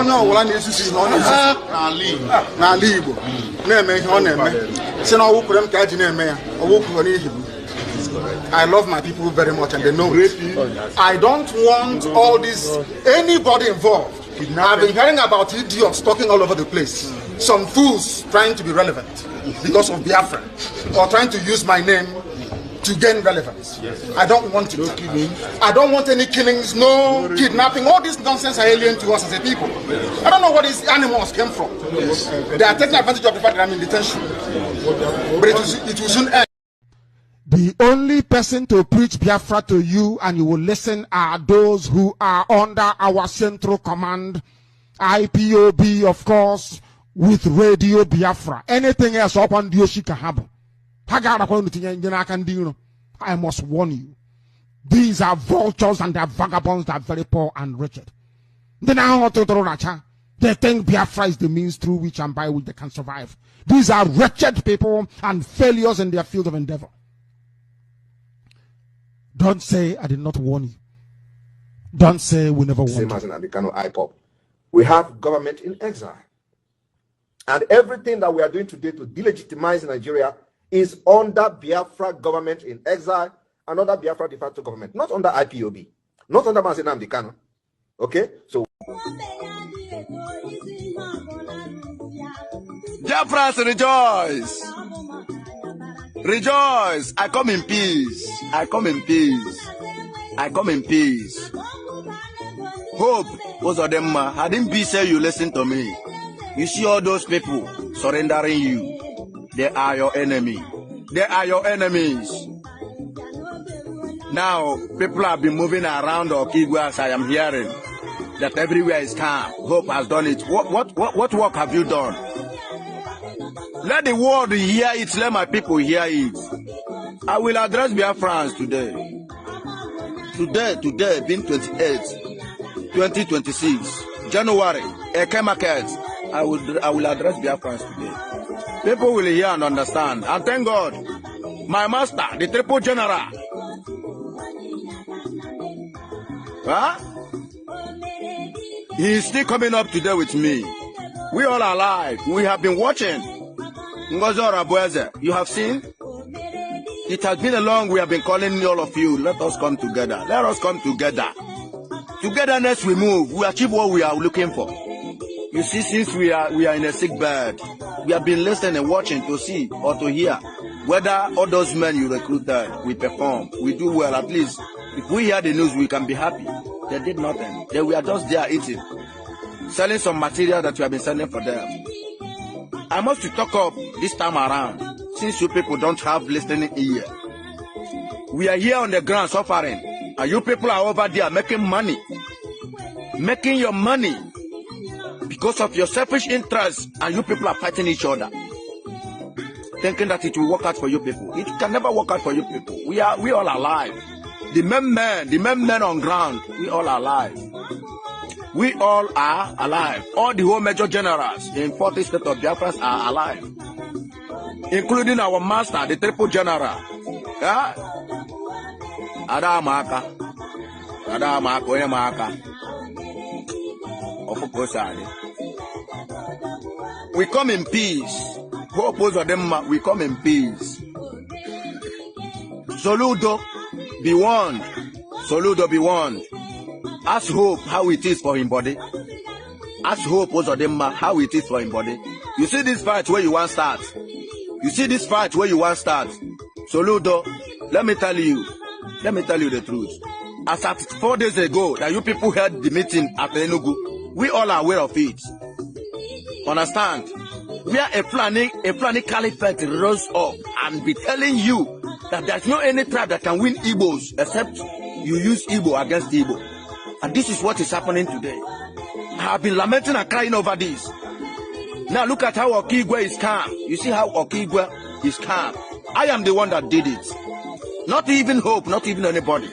no, one is on Igbo. Name on him. Say no, who couldn't catch name, or who I love my people very much and they know it. I don't want all this, anybody involved. I've been hearing about idiots talking all over the place. Some fools trying to be relevant because of Biafra or trying to use my name to gain relevance. I don't want it. I don't want any killings, no kidnapping. All this nonsense are alien to us as a people. I don't know where these animals came from. They are taking advantage of the fact that I'm in detention. But it will soon end. The only person to preach Biafra to you and you will listen are those who are under our central command, IPOB, of course, with Radio Biafra. Anything else up on Dioshika I must warn you. These are vultures and they are vagabonds that are very poor and wretched. They think Biafra is the means through which and by which they can survive. These are wretched people and failures in their field of endeavor. Don't say I did not warn you. Don't say we never warned you. Same as in Nnamdi Kanu IPOB. We have government in exile. And everything that we are doing today to delegitimize Nigeria is under Biafra government in exile and under Biafra de facto government. Not under IPOB. Not under Mazi Nnamdi Kanu. Okay? So Biafrans, rejoice! Rejoice! I come in peace. I come in peace. I come in peace. Hope, Ozodemma, hadn't be say you listen to me. You see all those people surrendering you. They are your enemy. They are your enemies. Now, people have been moving around Okigwe as I am hearing. That everywhere is calm. Hope has done it. What work have you done? Let the world hear it. Let my people hear it. I will address Biafrans today. Today, being 28, 2026, January, Eke Market. I will address Biafrans today. People will hear and understand. And thank God, my master, the triple general. Huh? He is still coming up today with me. We all are alive. We have been watching. You have seen? It has been a long we have been calling all of you. Let us come together. Let us come together. Togetherness we move. We achieve what we are looking for. You see, since we are in a sick bed, we have been listening and watching to see or to hear whether all those men you recruited, we perform, we do well. At least if we hear the news, we can be happy. They did nothing. They were just there eating, selling some material that we have been sending for them. I must talk up this time around, since you people don't have listening ear. We are here on the ground suffering, and you people are over there making money. Making your money because of your selfish interests, and you people are fighting each other. Thinking that it will work out for you people. It can never work out for you people. We all alive. The men on ground, we all are alive. We all are alive. All the whole major generals in 40 states of Biafra are alive. Including our master, the triple general. Yeah? Adamaka. We come in peace. Hope of them, we come in peace. Soludo, be warned. Soludo, be warned. Ask Hope how it is for him body. Ask Hope Ozodemma how it is for him body. You see this fight where you want start. You see this fight where you want start. Soludo, let me tell you the truth. As at 4 days ago that you people had the meeting at Enugu, we all are aware of it. Understand? Where a planning caliphate rose up and be telling you that there's no any tribe that can win Igbos except you use Igbo against Igbo. And this is what is happening today. I have been lamenting and crying over this. Now look at how Okigwe is calm. You see how Okigwe is calm. I am the one that did it. Not even Hope, not even anybody.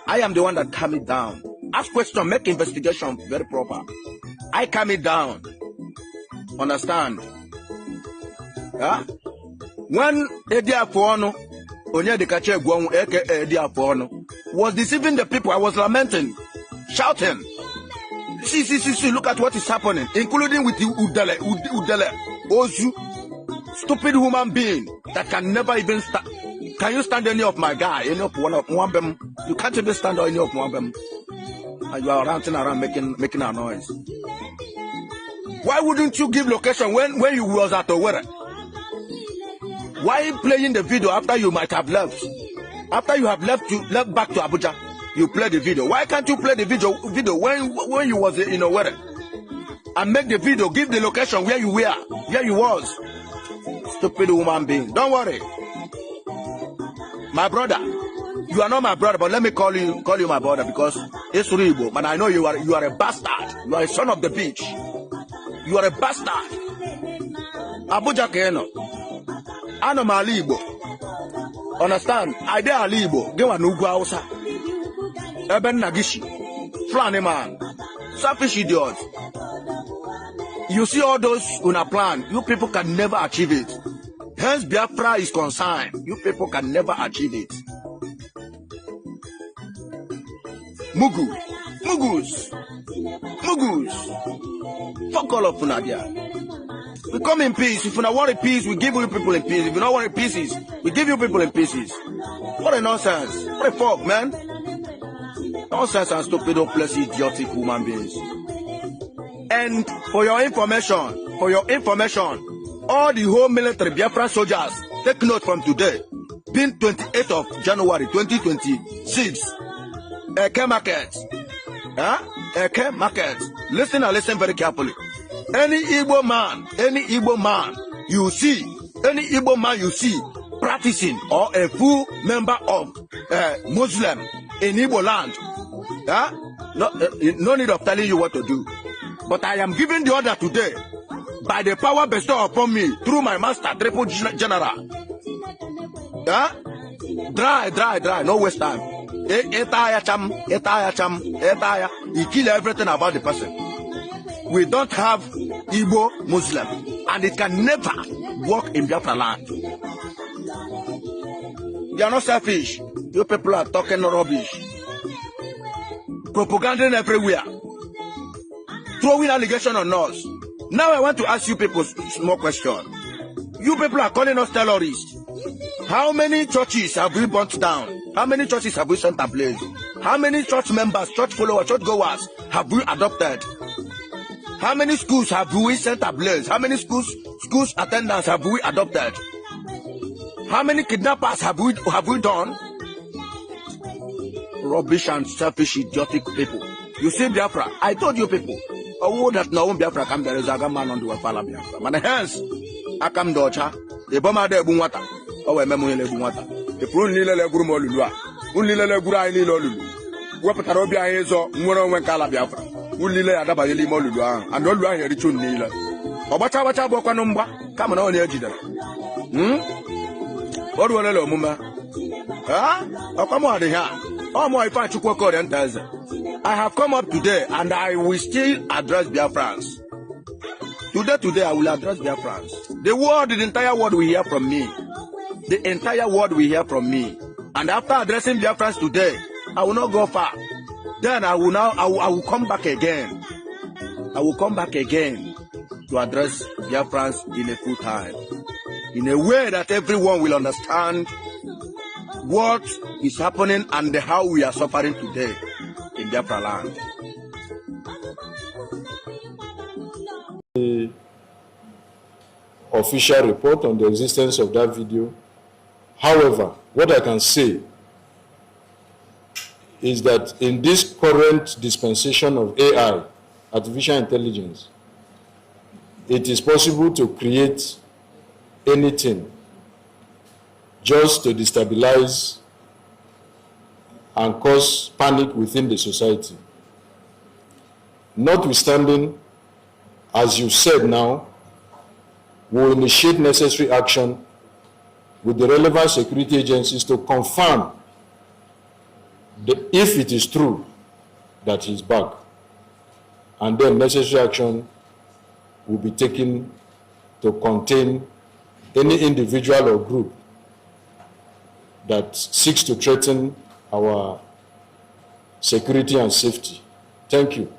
I am the one that calmed it down. Ask question, make investigation very proper. I calm it down. Understand? Yeah? When Edi Afuono, Onye de Kache Gwong, aka Edi Afuono, was deceiving the people, I was lamenting, shouting See, look at what is happening, including with the Udele, Ozu, stupid human being that can never even stand. Can you stand any of my guy? Any of one of them? You can't even stand any of one of them. And you are ranting around making a noise. Why wouldn't you give location when you was at Owerri? Why playing the video after you might have left? After you have left back to Abuja, you play the video. Why can't you play the video when you was in Owerri? And make the video, give the location where you were, where you was. Stupid human being. Don't worry. My brother, you are not my brother, but let me call you my brother because it's Igbo. But I know you are a bastard. You are a son of the bitch. You are a bastard. Abuja Keno. Ano mali Igbo. Understand? I dey ali Igbo. They were Nugu Hausa. Eben Nagishi. Flani man. Selfish idiot. You see all those on a plan. You people can never achieve it. Hence Biafra is concerned. You people can never achieve it. Mugus. Fuck all of Funadia. We come in peace. If you don't want a peace, we give you people in peace. If you don't want a pieces, we give you people in pieces. What a nonsense. What a fuck, man. Nonsense and stupid, hopeless, idiotic human beings. And for your information, all the whole military Biafra soldiers, take note from today, being 28th of January 2026, Eke Market. Eke Market. Listen and listen very carefully. Any Igbo man you see practicing or a full member of Muslim in Igbo land, no need of telling you what to do. But I am giving the order today by the power bestowed upon me through my master, Triple General. Dry, no waste time. He kill everything about the person. We don't have Igbo Muslim, and it can never work in Biafra land. You are not selfish. You people are talking rubbish. Propaganda everywhere. Throwing allegation on us. Now I want to ask you people a small question. You people are calling us terrorists. How many churches have we burnt down? How many churches have we sent ablaze? How many church members, church followers, church goers have we adopted? How many schools have we sent ablaze? How many schools attendants have we adopted? How many kidnappers have we done? Rubbish and selfish, idiotic people. You see Biafra, I told you people. Oh, that no one Biafra come there is a man on the Wafala Biafra. But hence, I come docha, the bomber de Bunwata, or a memory Bunwata. The prune lila Gurumolua, Unlila Gura Lulu. Wapatarobia is or Muro Kala Biafra. Ulila Adabali Molua, and all right, Richun Nila. Obata Bokanumba, come on the edge. What will hello, Mumma? Oh, come on, here. Oh, my fight to Quaco and Taza. I have come up today and I will still address Biafrans. Today I will address Biafrans. The entire world will hear from me. The entire world will hear from me. And after addressing Biafrans today, I will not go far. Then I will come back again. I will come back again to address Biafrans in a full time. In a way that everyone will understand what is happening and how we are suffering today in Biafra land. The official report on the existence of that video. However, what I can say is that in this current dispensation of AI, artificial intelligence, it is possible to create anything just to destabilize and cause panic within the society. Notwithstanding, as you said now, we will initiate necessary action with the relevant security agencies to confirm if it is true that he's back. And then necessary action will be taken to contain any individual or group that seeks to threaten our security and safety. Thank you.